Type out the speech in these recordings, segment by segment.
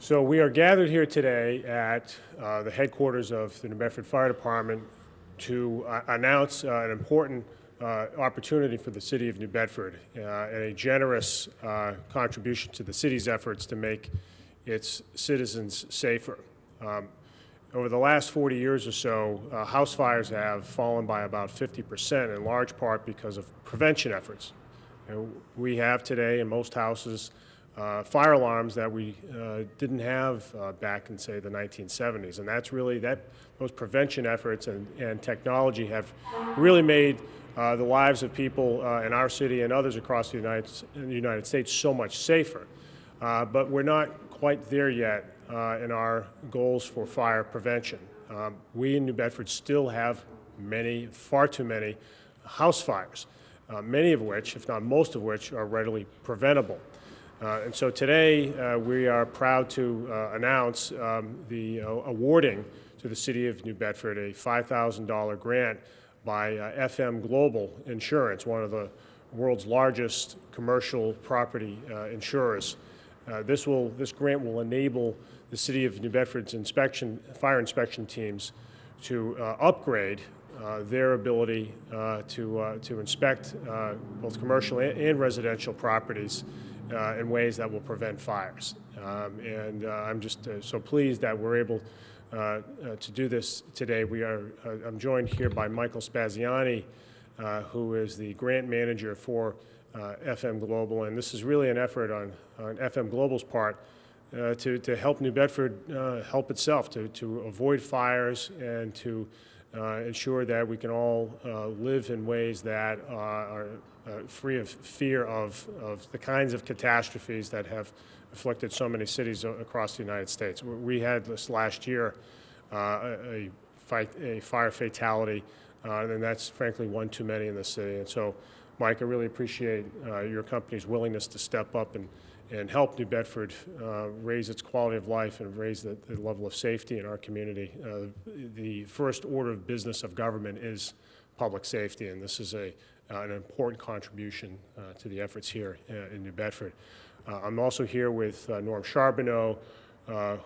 So we are gathered here today at the headquarters of the New Bedford Fire Department to announce an important opportunity for the city of New Bedford and a generous contribution to the city's efforts to make its citizens safer. Over the last 40 years or so, house fires have fallen by about 50%, in large part because of prevention efforts. We have today in most houses fire alarms that we didn't have back in, say, the 1970s. And that's really, those prevention efforts and technology have really made the lives of people in our city and others across the United States so much safer. But we're not quite there yet in our goals for fire prevention. We in New Bedford still have far too many house fires, many of which, if not most of which, are readily preventable. And so today we are proud to announce the awarding to the City of New Bedford a $5,000 grant by FM Global Insurance, one of the world's largest commercial property insurers. This grant will enable the City of New Bedford's fire inspection teams to upgrade their ability to inspect both commercial and residential properties in ways that will prevent fires. I'm just so pleased that we're able to do this today. I'm joined here by Michael Spaziani, who is the grant manager for FM Global, and this is really an effort on FM Global's part to help New Bedford help itself, to avoid fires and to ensure that we can all live in ways that are free of fear of the kinds of catastrophes that have afflicted so many cities across the United States. We had this last year a fire fatality, and that's frankly one too many in the city. And so, Mike, I really appreciate your company's willingness to step up and help New Bedford raise its quality of life and raise the level of safety in our community. The first order of business of government is public safety, and this is an important contribution to the efforts here in New Bedford. I'm also here with Norm Charbonneau,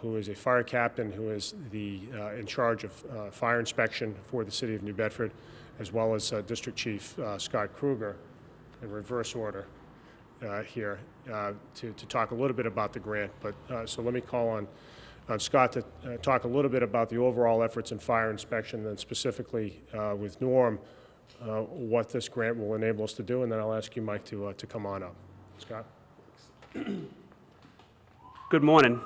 who is a fire captain who is in charge of fire inspection for the city of New Bedford, as well as District Chief Scott Kruger, in reverse order here, to talk a little bit about the grant. But so let me call on Scott to talk a little bit about the overall efforts in fire inspection, and then specifically with Norm, what this grant will enable us to do, and then I'll ask you, Mike, to come on up. Scott? Good morning.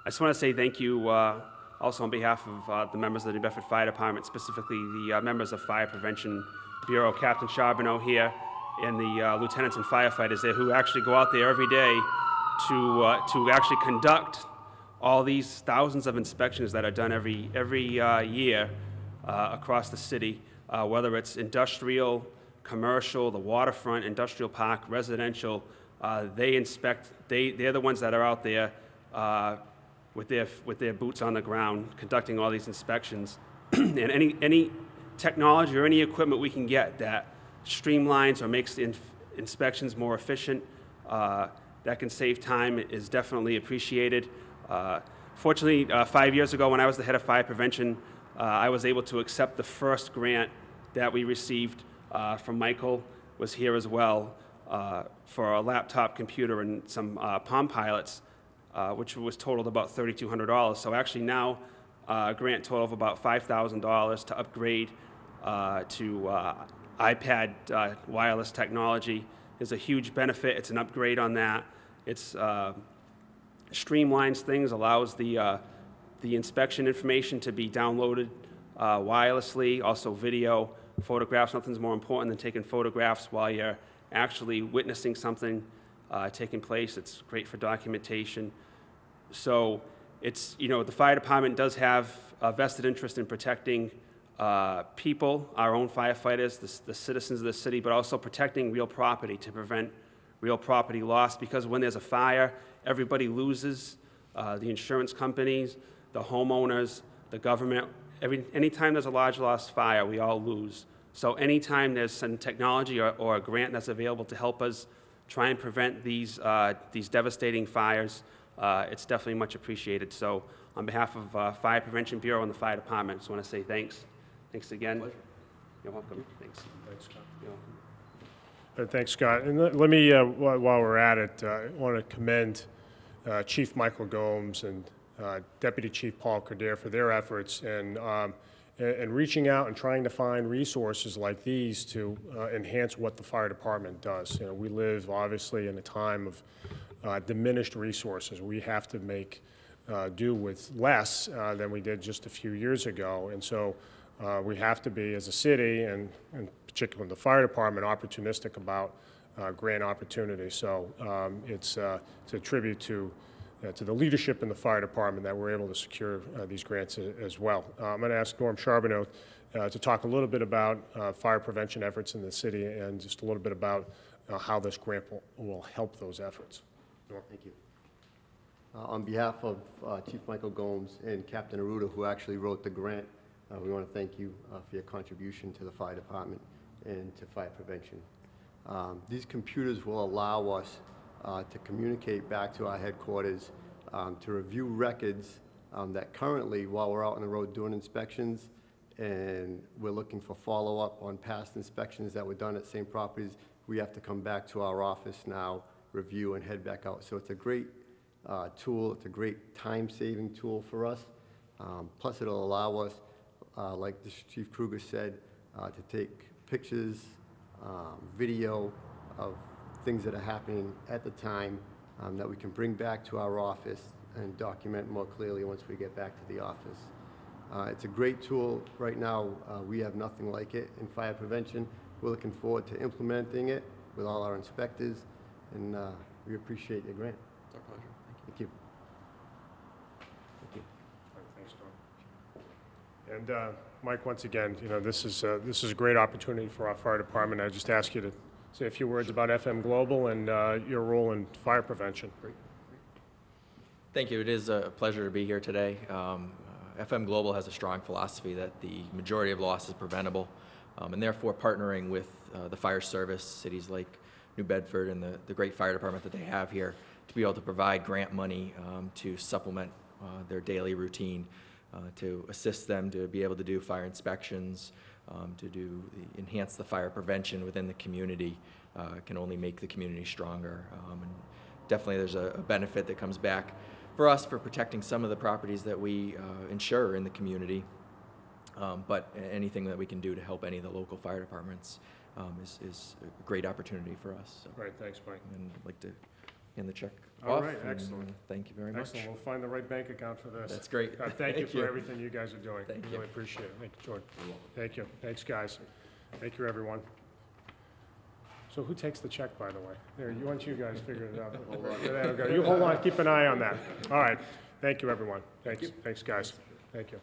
I just want to say thank you also on behalf of the members of the New Bedford Fire Department, specifically the members of Fire Prevention Bureau, Captain Charbonneau here, and the lieutenants and firefighters there who actually go out there every day to actually conduct all these thousands of inspections that are done every year across the city, whether it's industrial, commercial, the waterfront, industrial park, residential. They inspect. They're the ones that are out there with their boots on the ground, conducting all these inspections. And any technology or any equipment we can get that streamlines or makes the inspections more efficient, that can save time, is definitely appreciated. Fortunately, 5 years ago, when I was the head of fire prevention, I was able to accept the first grant that we received from Michael, was here as well, for a laptop computer and some Palm Pilots, which was totaled about $3,200. So actually now a grant total of about $5,000 to upgrade to iPad wireless technology is a huge benefit. It's an upgrade on that. It's streamlines things, allows the inspection information to be downloaded wirelessly, also video, photographs. Nothing's more important than taking photographs while you're actually witnessing something taking place. It's great for documentation. So it's, the fire department does have a vested interest in protecting people, our own firefighters, the citizens of the city, but also protecting real property to prevent real property loss, because when there's a fire, everybody loses. The insurance companies, the homeowners, the government. Anytime there's a large loss fire, we all lose. So anytime there's some technology or a grant that's available to help us try and prevent these devastating fires, it's definitely much appreciated. So on behalf of Fire Prevention Bureau and the Fire Department, I just want to say thanks. Thanks again. Pleasure. You're welcome. Thanks. Thanks, Scott. You're welcome. Thanks, Scott. And let me, while we're at it, I want to commend Chief Michael Gomes and Deputy Chief Paul Cordere for their efforts and reaching out and trying to find resources like these to enhance what the fire department does. You know, we live obviously in a time of diminished resources. We have to make do with less than we did just a few years ago, and so we have to be, as a city, and particularly the fire department, opportunistic about grant opportunities. So it's a tribute to the leadership in the fire department that we're able to secure these grants as well. I'm going to ask Norm Charbonneau to talk a little bit about fire prevention efforts in the city and just a little bit about how this grant will help those efforts. Norm. Thank you. On behalf of Chief Michael Gomes and Captain Arruda, who actually wrote the grant, we want to thank you for your contribution to the fire department and to fire prevention. These computers will allow us to communicate back to our headquarters, to review records that currently, while we're out on the road doing inspections and we're looking for follow-up on past inspections that were done at same properties, we have to come back to our office now, review, and head back out. So it's a great tool. It's a great time-saving tool for us. Plus, it'll allow us, like the Chief Kruger said, to take pictures, video of things that are happening at the time that we can bring back to our office and document more clearly once we get back to the office. It's a great tool. Right now, we have nothing like it in fire prevention. We're looking forward to implementing it with all our inspectors, and we appreciate your grant. It's our pleasure. Thank you. Thank you. All right, thanks, Norm. And Mike, once again, you know, this is a great opportunity for our fire department. I just ask you to say a few words about FM Global and your role in fire prevention. Great. Thank you. It is a pleasure to be here today. FM Global has a strong philosophy that the majority of loss is preventable, and therefore partnering with the fire service, cities like New Bedford and the great fire department that they have here, to be able to provide grant money to supplement their daily routine, to assist them to be able to do fire inspections, to enhance the fire prevention within the community, can only make the community stronger. And definitely there's a benefit that comes back for us for protecting some of the properties that we insure in the community, but anything that we can do to help any of the local fire departments is a great opportunity for us. So. Right, thanks, Mike. And I'd like to hand the check All off. right, excellent. Thank you very much. Excellent. We'll find the right bank account for this. That's great. Thank you for everything you guys are doing. Thank you. Really appreciate it. Thank you, Jordan. Thank you. Thanks, guys. Thank you, everyone. So who takes the check, by the way? There, why don't you guys figure it out? There we go. You hold on. Keep an eye on that. All right. Thank you, everyone. Thanks. Thanks, guys. Thank you.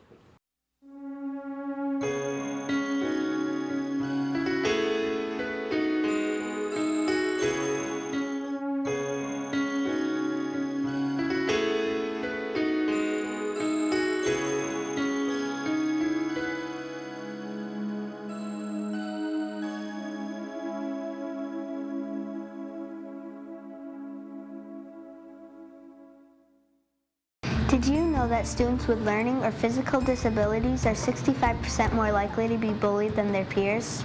Did you know that students with learning or physical disabilities are 65% more likely to be bullied than their peers?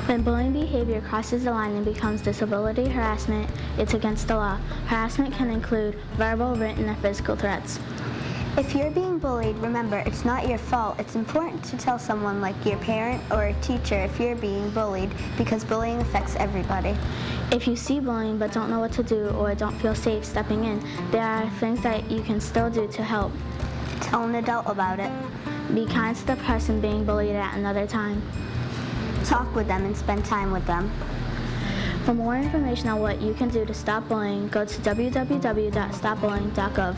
When bullying behavior crosses the line and becomes disability harassment, it's against the law. Harassment can include verbal, written, or physical threats. If you're being bullied, remember, it's not your fault. It's important to tell someone like your parent or a teacher if you're being bullied, because bullying affects everybody. If you see bullying but don't know what to do or don't feel safe stepping in, there are things that you can still do to help. Tell an adult about it. Be kind to the person being bullied at another time. Talk with them and spend time with them. For more information on what you can do to stop bullying, go to www.stopbullying.gov.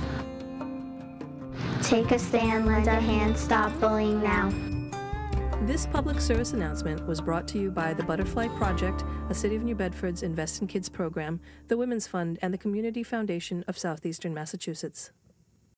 Take a stand, lend a hand, stop bullying now. This public service announcement was brought to you by the Butterfly Project, a City of New Bedford's Invest in Kids program, the Women's Fund, and the Community Foundation of Southeastern Massachusetts.